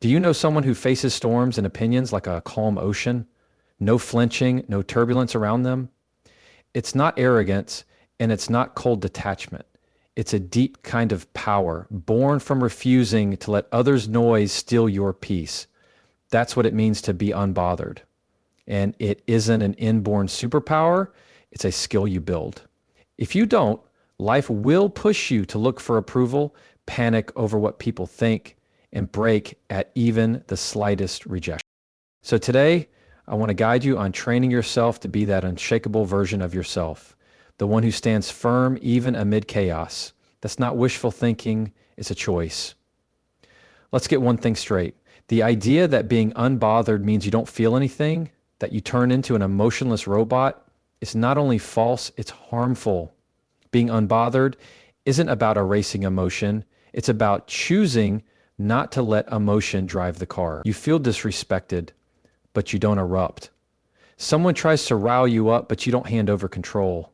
Do you know someone who faces storms and opinions like a calm ocean? No flinching, no turbulence around them? It's not arrogance and it's not cold detachment. It's a deep kind of power born from refusing to let others' noise steal your peace. That's what it means to be unbothered. And it isn't an inborn superpower, it's a skill you build. If you don't, life will push you to look for approval, panic over what people think, and break at even the slightest rejection. So today, I want to guide you on training yourself to be that unshakable version of yourself, the one who stands firm even amid chaos. That's not wishful thinking, it's a choice. Let's get one thing straight. The idea that being unbothered means you don't feel anything, that you turn into an emotionless robot, is not only false, it's harmful. Being unbothered isn't about erasing emotion, it's about choosing not to let emotion drive the car. You feel disrespected, but you don't erupt. Someone tries to rile you up, but you don't hand over control.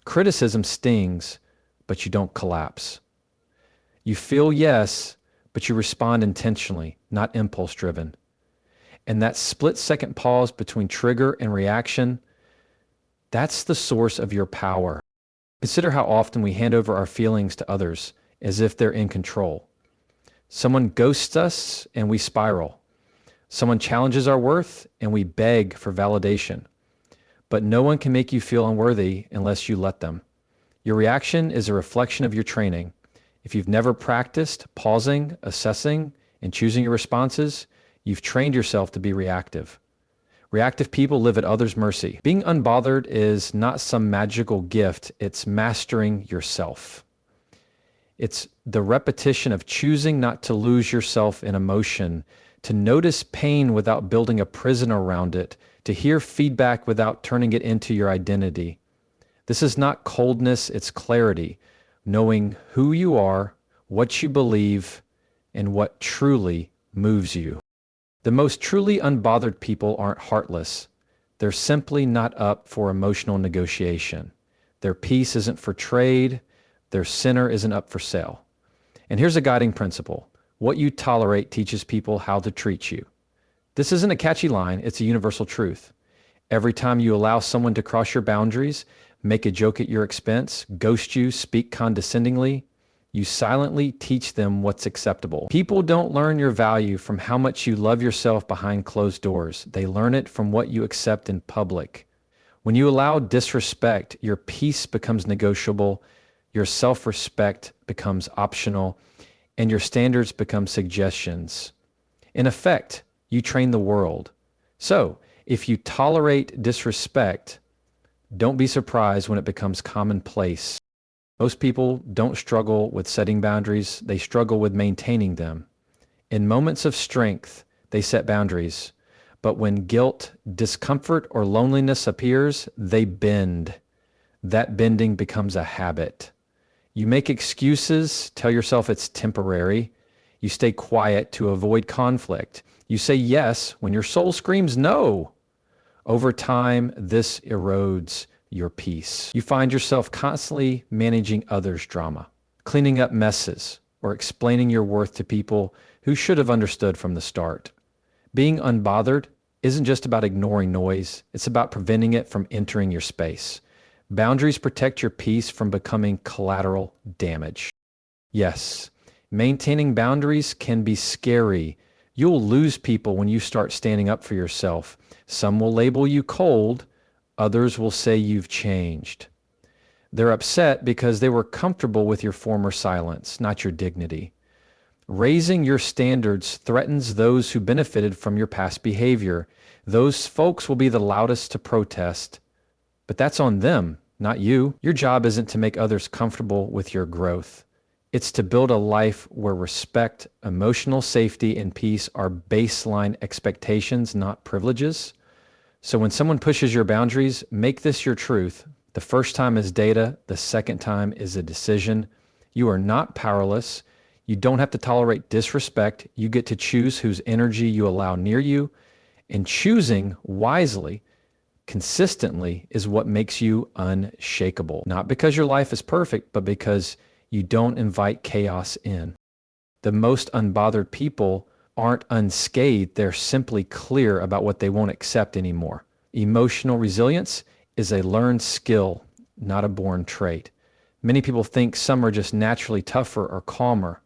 Criticism stings, but you don't collapse. You feel yes, but you respond intentionally, not impulse driven. And that split-second pause between trigger and reaction, that's the source of your power. Consider how often we hand over our feelings to others as if they're in control. Someone ghosts us and we spiral. Someone challenges our worth and we beg for validation. But no one can make you feel unworthy unless you let them. Your reaction is a reflection of your training. If you've never practiced pausing, assessing, and choosing your responses, you've trained yourself to be reactive. Reactive people live at others' mercy. Being unbothered is not some magical gift, it's mastering yourself. It's the repetition of choosing not to lose yourself in emotion, to notice pain without building a prison around it, to hear feedback without turning it into your identity. This is not coldness, it's clarity, knowing who you are, what you believe, and what truly moves you. The most truly unbothered people aren't heartless. They're simply not up for emotional negotiation. Their peace isn't for trade. Their center isn't up for sale. And here's a guiding principle. What you tolerate teaches people how to treat you. This isn't a catchy line, it's a universal truth. Every time you allow someone to cross your boundaries, make a joke at your expense, ghost you, speak condescendingly, you silently teach them what's acceptable. People don't learn your value from how much you love yourself behind closed doors. They learn it from what you accept in public. When you allow disrespect, your peace becomes negotiable, your self-respect becomes optional, and your standards become suggestions. In effect, you train the world. So, if you tolerate disrespect, don't be surprised when it becomes commonplace. Most people don't struggle with setting boundaries, they struggle with maintaining them. In moments of strength, they set boundaries. But when guilt, discomfort, or loneliness appears, they bend. That bending becomes a habit. You make excuses, tell yourself it's temporary. You stay quiet to avoid conflict. You say yes when your soul screams no. Over time, this erodes your peace. You find yourself constantly managing others' drama, cleaning up messes, or explaining your worth to people who should have understood from the start. Being unbothered isn't just about ignoring noise, it's about preventing it from entering your space. Boundaries protect your peace from becoming collateral damage. Yes, maintaining boundaries can be scary. You'll lose people when you start standing up for yourself. Some will label you cold, others will say you've changed. They're upset because they were comfortable with your former silence, not your dignity. Raising your standards threatens those who benefited from your past behavior. Those folks will be the loudest to protest, but that's on them, not you. Your job isn't to make others comfortable with your growth. It's to build a life where respect, emotional safety, and peace are baseline expectations, not privileges. So when someone pushes your boundaries, make this your truth. The first time is data, the second time is a decision. You are not powerless. You don't have to tolerate disrespect. You get to choose whose energy you allow near you, and choosing wisely, consistently, is what makes you unshakable. Not because your life is perfect, but because you don't invite chaos in. The most unbothered people aren't unscathed, they're simply clear about what they won't accept anymore. Emotional resilience is a learned skill, not a born trait. Many people think some are just naturally tougher or calmer,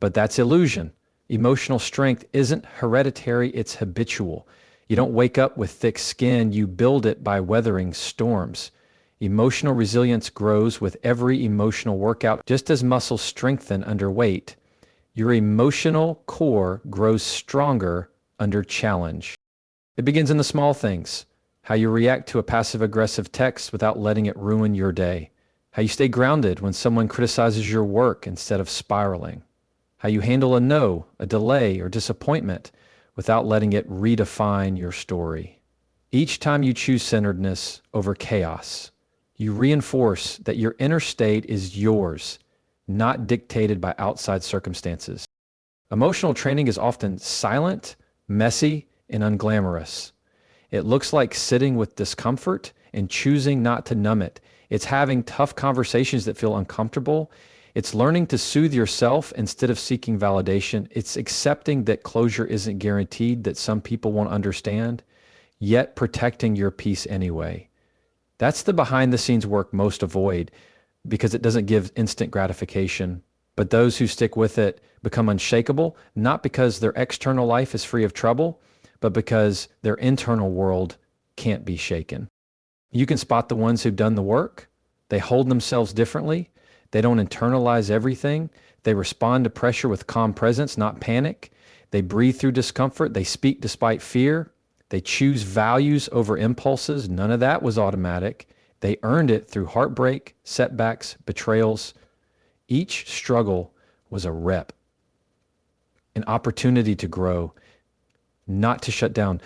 but that's illusion. Emotional strength isn't hereditary, it's habitual. You don't wake up with thick skin, you build it by weathering storms. Emotional resilience grows with every emotional workout, just as muscles strengthen under weight. Your emotional core grows stronger under challenge. It begins in the small things. How you react to a passive-aggressive text without letting it ruin your day. How you stay grounded when someone criticizes your work instead of spiraling. How you handle a no, a delay, or disappointment without letting it redefine your story. Each time you choose centeredness over chaos, you reinforce that your inner state is yours, not dictated by outside circumstances. Emotional training is often silent, messy, and unglamorous. It looks like sitting with discomfort and choosing not to numb it. It's having tough conversations that feel uncomfortable. It's learning to soothe yourself instead of seeking validation. It's accepting that closure isn't guaranteed, that some people won't understand, yet protecting your peace anyway. That's the behind-the-scenes work most avoid because it doesn't give instant gratification. But those who stick with it become unshakable, not because their external life is free of trouble, but because their internal world can't be shaken. You can spot the ones who've done the work. They hold themselves differently. They don't internalize everything. They respond to pressure with calm presence, not panic. They breathe through discomfort. They speak despite fear. They choose values over impulses. None of that was automatic. They earned it through heartbreak, setbacks, betrayals. Each struggle was a rep, an opportunity to grow, not to shut down.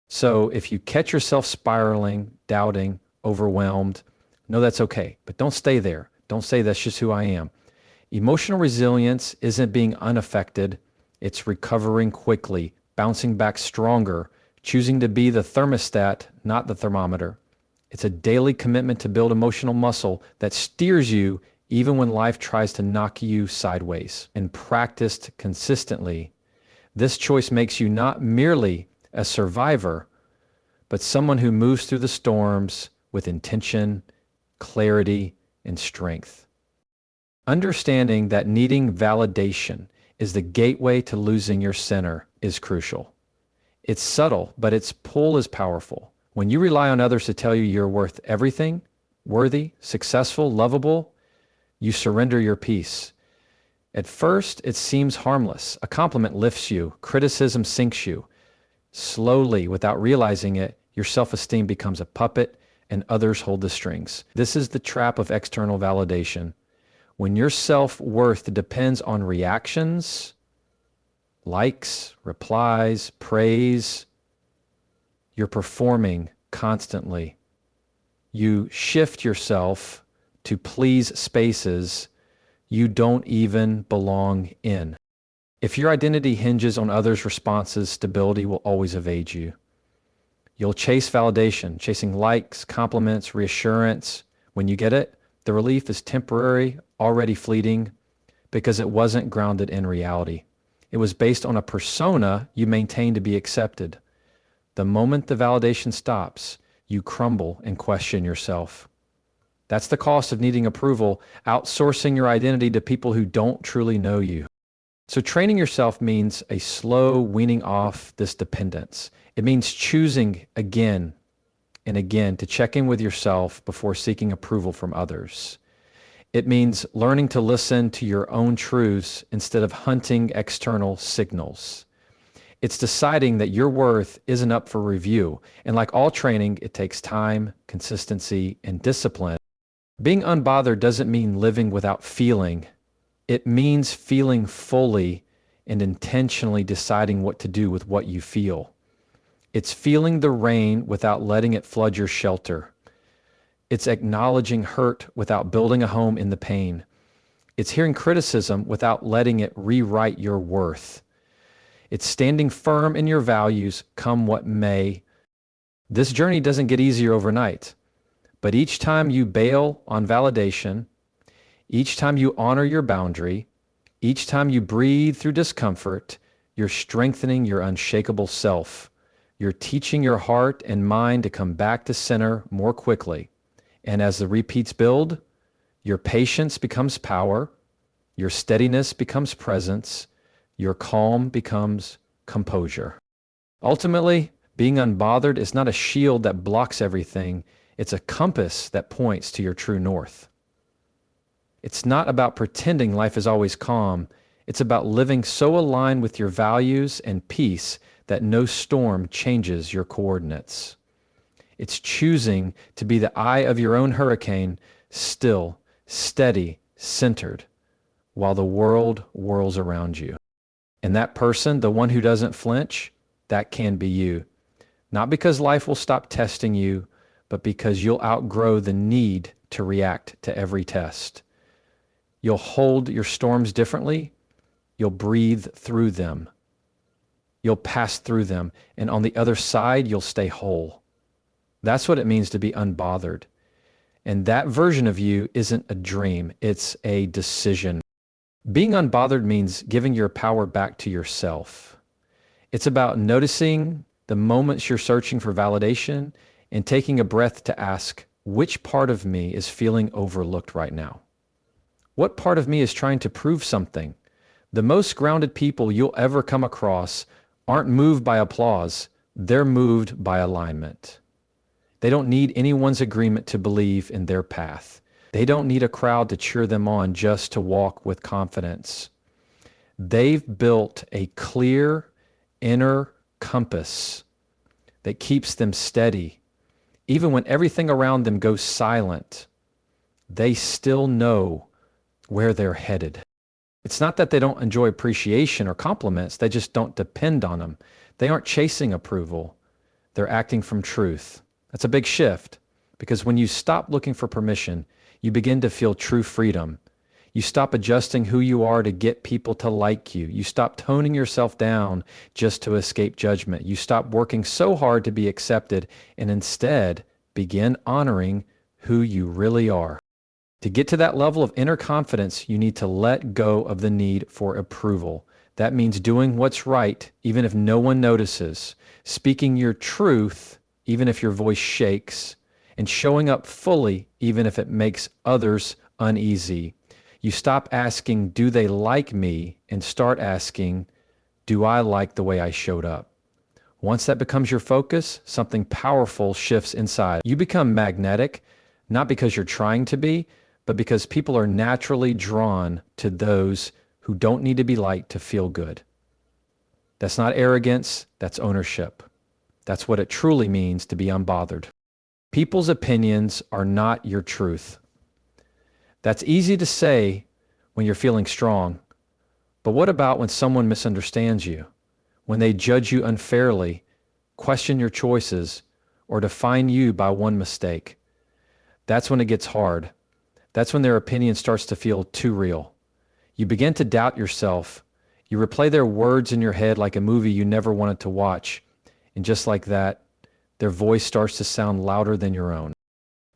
So if you catch yourself spiraling, doubting, overwhelmed, know that's okay, but don't stay there. Don't say that's just who I am. Emotional resilience isn't being unaffected. It's recovering quickly, bouncing back stronger, choosing to be the thermostat, not the thermometer. It's a daily commitment to build emotional muscle that steers you even when life tries to knock you sideways. And practiced consistently, this choice makes you not merely a survivor, but someone who moves through the storms with intention, clarity, and strength. Understanding that needing validation is the gateway to losing your center is crucial. It's subtle, but its pull is powerful. When you rely on others to tell you you're worth everything, worthy, successful, lovable, you surrender your peace. At first, it seems harmless. A compliment lifts you, criticism sinks you. Slowly, without realizing it, your self-esteem becomes a puppet and others hold the strings. This is the trap of external validation. When your self-worth depends on reactions, likes, replies, praise, you're performing constantly. You shift yourself to please spaces you don't even belong in. If your identity hinges on others' responses, stability will always evade you. You'll chase validation, chasing likes, compliments, reassurance. When you get it, the relief is temporary, already fleeting, because it wasn't grounded in reality. It was based on a persona you maintained to be accepted. The moment the validation stops, you crumble and question yourself. That's the cost of needing approval, outsourcing your identity to people who don't truly know you. So training yourself means a slow weaning off this dependence. It means choosing again and again to check in with yourself before seeking approval from others. It means learning to listen to your own truths instead of hunting external signals. It's deciding that your worth isn't up for review. And like all training, it takes time, consistency, and discipline. Being unbothered doesn't mean living without feeling. It means feeling fully and intentionally deciding what to do with what you feel. It's feeling the rain without letting it flood your shelter. It's acknowledging hurt without building a home in the pain. It's hearing criticism without letting it rewrite your worth. It's standing firm in your values, come what may. This journey doesn't get easier overnight, but each time you bail on validation, each time you honor your boundary, each time you breathe through discomfort, You're strengthening your unshakable self. You're teaching your heart and mind to come back to center more quickly. And as the repeats build, your patience becomes power, your steadiness becomes presence, your calm becomes composure. Ultimately, being unbothered is not a shield that blocks everything. It's a compass that points to your true north. It's not about pretending life is always calm. It's about living so aligned with your values and peace that no storm changes your coordinates. It's choosing to be the eye of your own hurricane, still, steady, centered, while the world whirls around you. And that person, the one who doesn't flinch, that can be you. Not because life will stop testing you, but because you'll outgrow the need to react to every test. You'll hold your storms differently. You'll breathe through them. You'll pass through them. And on the other side, you'll stay whole. That's what it means to be unbothered. And that version of you isn't a dream. It's a decision. Being unbothered means giving your power back to yourself. It's about noticing the moments you're searching for validation and taking a breath to ask, which part of me is feeling overlooked right now? What part of me is trying to prove something? The most grounded people you'll ever come across aren't moved by applause. They're moved by alignment. They don't need anyone's agreement to believe in their path. They don't need a crowd to cheer them on just to walk with confidence. They've built a clear inner compass that keeps them steady. Even when everything around them goes silent, they still know where they're headed. It's not that they don't enjoy appreciation or compliments, they just don't depend on them. They aren't chasing approval, they're acting from truth. That's a big shift, because when you stop looking for permission, you begin to feel true freedom. You stop adjusting who you are to get people to like you. You stop toning yourself down just to escape judgment. You stop working so hard to be accepted and instead begin honoring who you really are. To get to that level of inner confidence, you need to let go of the need for approval. That means doing what's right, even if no one notices, speaking your truth, even if your voice shakes, and showing up fully, even if it makes others uneasy. You stop asking, do they like me? And start asking, do I like the way I showed up? Once that becomes your focus, something powerful shifts inside. You become magnetic, not because you're trying to be, but because people are naturally drawn to those who don't need to be liked to feel good. That's not arrogance, that's ownership. That's what it truly means to be unbothered. People's opinions are not your truth. That's easy to say when you're feeling strong, but what about when someone misunderstands you? When they judge you unfairly, question your choices, or define you by one mistake? That's when it gets hard. That's when their opinion starts to feel too real. You begin to doubt yourself. You replay their words in your head like a movie you never wanted to watch. And just like that, their voice starts to sound louder than your own.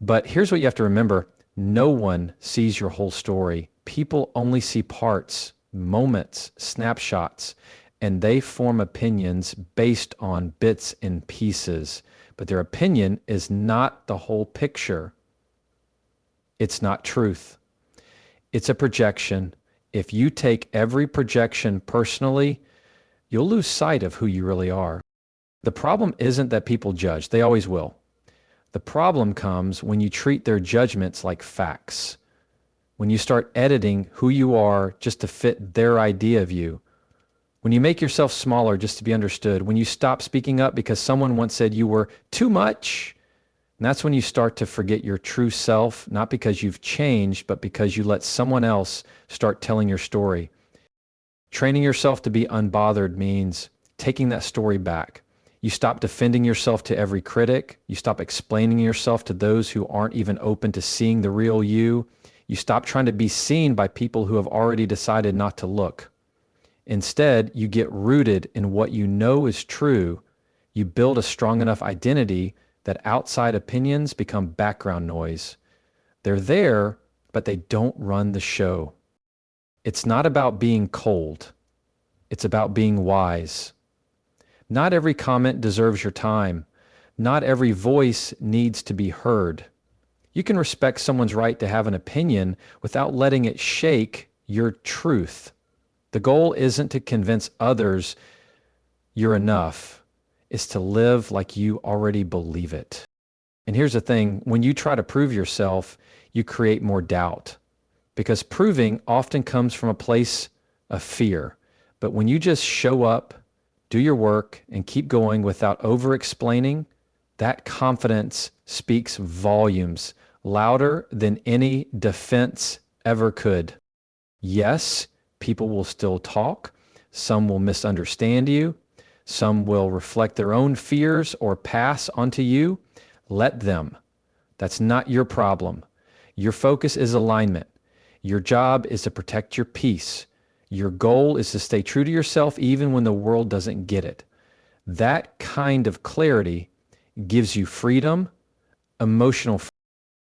But here's what you have to remember. No one sees your whole story. People only see parts, moments, snapshots, and they form opinions based on bits and pieces. But their opinion is not the whole picture. It's not truth. It's a projection. If you take every projection personally, you'll lose sight of who you really are. The problem isn't that people judge. They always will. The problem comes when you treat their judgments like facts. When you start editing who you are just to fit their idea of you. When you make yourself smaller just to be understood. When you stop speaking up because someone once said you were too much. And that's when you start to forget your true self, not because you've changed, but because you let someone else start telling your story. Training yourself to be unbothered means taking that story back. You stop defending yourself to every critic. You stop explaining yourself to those who aren't even open to seeing the real you. You stop trying to be seen by people who have already decided not to look. Instead, you get rooted in what you know is true. You build a strong enough identity that outside opinions become background noise. They're there, but they don't run the show. It's not about being cold. It's about being wise. Not every comment deserves your time. Not every voice needs to be heard. You can respect someone's right to have an opinion without letting it shake your truth. The goal isn't to convince others you're enough. It's to live like you already believe it. And here's the thing, when you try to prove yourself, you create more doubt because proving often comes from a place of fear. But when you just show up, do your work, and keep going without over-explaining, that confidence speaks volumes, louder than any defense ever could. Yes, people will still talk. Some will misunderstand you. Some will reflect their own fears or pass onto you. Let them. That's not your problem. Your focus is alignment. Your job is to protect your peace. Your goal is to stay true to yourself even when the world doesn't get it. That kind of clarity gives you freedom, emotional freedom.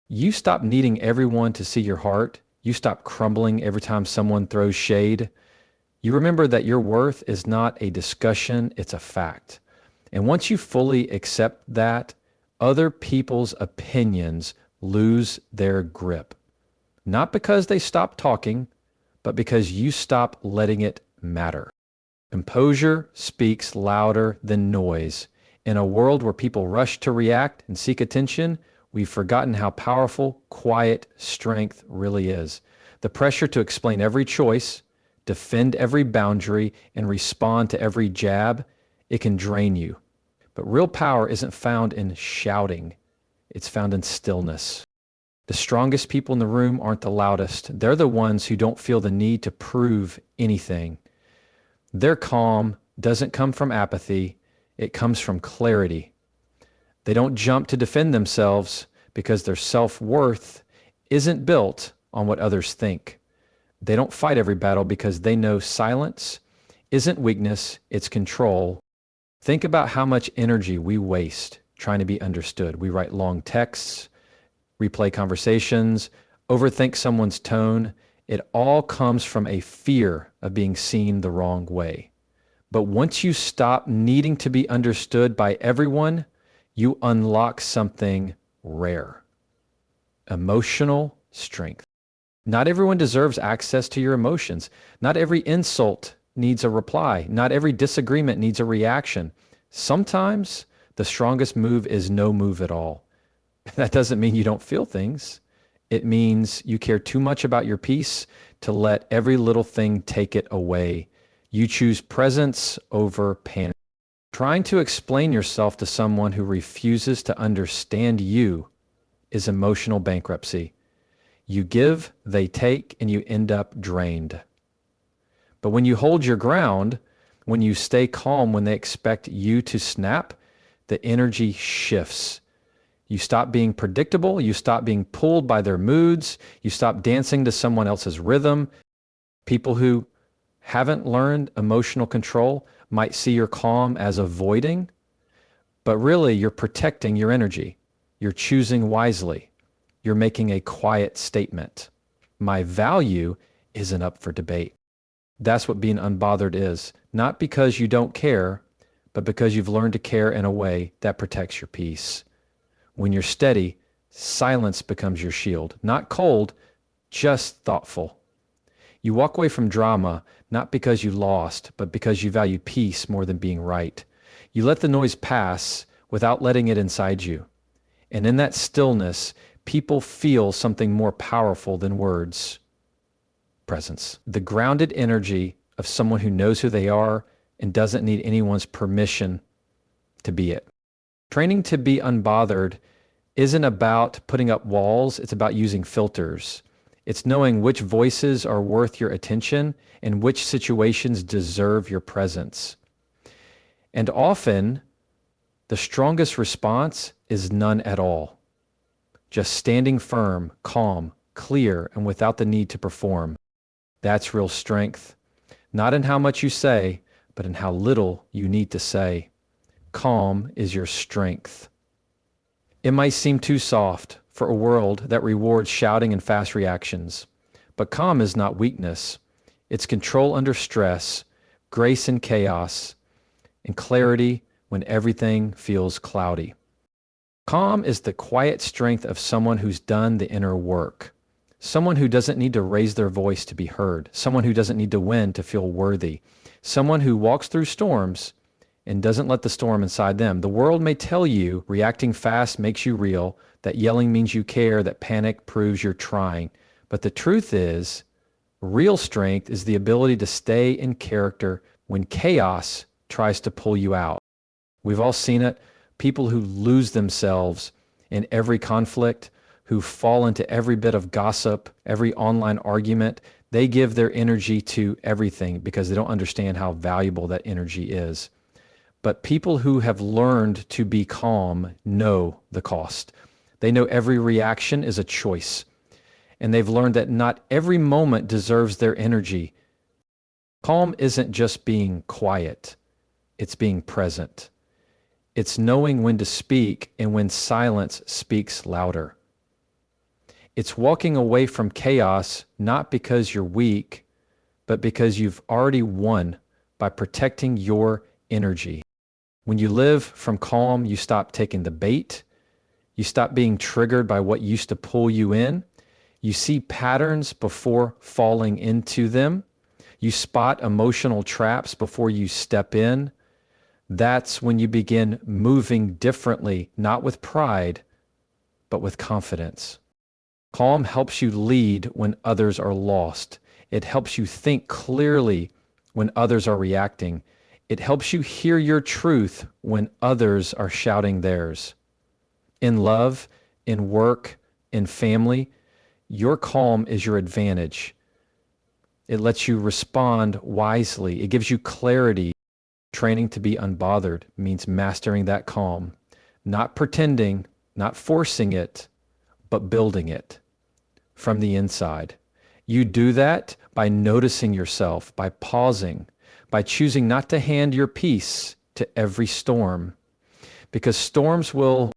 You stop needing everyone to see your heart. You stop crumbling every time someone throws shade. You remember that your worth is not a discussion, it's a fact. And once you fully accept that, other people's opinions lose their grip. Not because they stop talking, but because you stop letting it matter. Composure speaks louder than noise. In a world where people rush to react and seek attention, we've forgotten how powerful quiet strength really is. The pressure to explain every choice, defend every boundary, and respond to every jab, it can drain you. But real power isn't found in shouting. It's found in stillness. The strongest people in the room aren't the loudest. They're the ones who don't feel the need to prove anything. Their calm doesn't come from apathy. It comes from clarity. They don't jump to defend themselves because their self-worth isn't built on what others think. They don't fight every battle because they know silence isn't weakness, it's control. Think about how much energy we waste trying to be understood. We write long texts, replay conversations, overthink someone's tone. It all comes from a fear of being seen the wrong way. But once you stop needing to be understood by everyone, you unlock something rare: emotional strength. Not everyone deserves access to your emotions. Not every insult needs a reply. Not every disagreement needs a reaction. Sometimes the strongest move is no move at all. That doesn't mean you don't feel things. It means you care too much about your peace to let every little thing take it away. You choose presence over panic. Trying to explain yourself to someone who refuses to understand you is emotional bankruptcy. You give, they take, and you end up drained. But when you hold your ground, when you stay calm when they expect you to snap, the energy shifts. You stop being predictable. You stop being pulled by their moods. You stop dancing to someone else's rhythm. People who haven't learned emotional control might see your calm as avoiding, but really you're protecting your energy. You're choosing wisely. You're making a quiet statement. My value isn't up for debate. That's what being unbothered is. Not because you don't care, but because you've learned to care in a way that protects your peace. When you're steady, silence becomes your shield. Not cold, just thoughtful. You walk away from drama, not because you lost, but because you value peace more than being right. You let the noise pass without letting it inside you. And in that stillness, people feel something more powerful than words: presence. The grounded energy of someone who knows who they are and doesn't need anyone's permission to be it. Training to be unbothered isn't about putting up walls, it's about using filters. It's knowing which voices are worth your attention and which situations deserve your presence. And often, the strongest response is none at all. Just standing firm, calm, clear, and without the need to perform. That's real strength. Not in how much you say, but in how little you need to say. Calm is your strength. It might seem too soft for a world that rewards shouting and fast reactions, but calm is not weakness. It's control under stress, grace in chaos, and clarity when everything feels cloudy. Calm is the quiet strength of someone who's done the inner work. Someone who doesn't need to raise their voice to be heard. Someone who doesn't need to win to feel worthy. Someone who walks through storms and doesn't let the storm inside them. The world may tell you reacting fast makes you real, that yelling means you care, that panic proves you're trying. But the truth is, real strength is the ability to stay in character when chaos tries to pull you out. We've all seen it. People who lose themselves in every conflict, who fall into every bit of gossip, every online argument, they give their energy to everything because they don't understand how valuable that energy is. But people who have learned to be calm know the cost. They know every reaction is a choice. And they've learned that not every moment deserves their energy. Calm isn't just being quiet, it's being present. It's knowing when to speak and when silence speaks louder. It's walking away from chaos, not because you're weak, but because you've already won by protecting your energy. When you live from calm, you stop taking the bait. You stop being triggered by what used to pull you in. You see patterns before falling into them. You spot emotional traps before you step in. That's when you begin moving differently, not with pride, but with confidence. Calm helps you lead when others are lost. It helps you think clearly when others are reacting. It helps you hear your truth when others are shouting theirs. In love, in work, in family, your calm is your advantage. It lets you respond wisely. It gives you clarity. Training to be unbothered means mastering that calm, not pretending, not forcing it, but building it from the inside. You do that by noticing yourself, by pausing, by choosing not to hand your peace to every storm, because storms will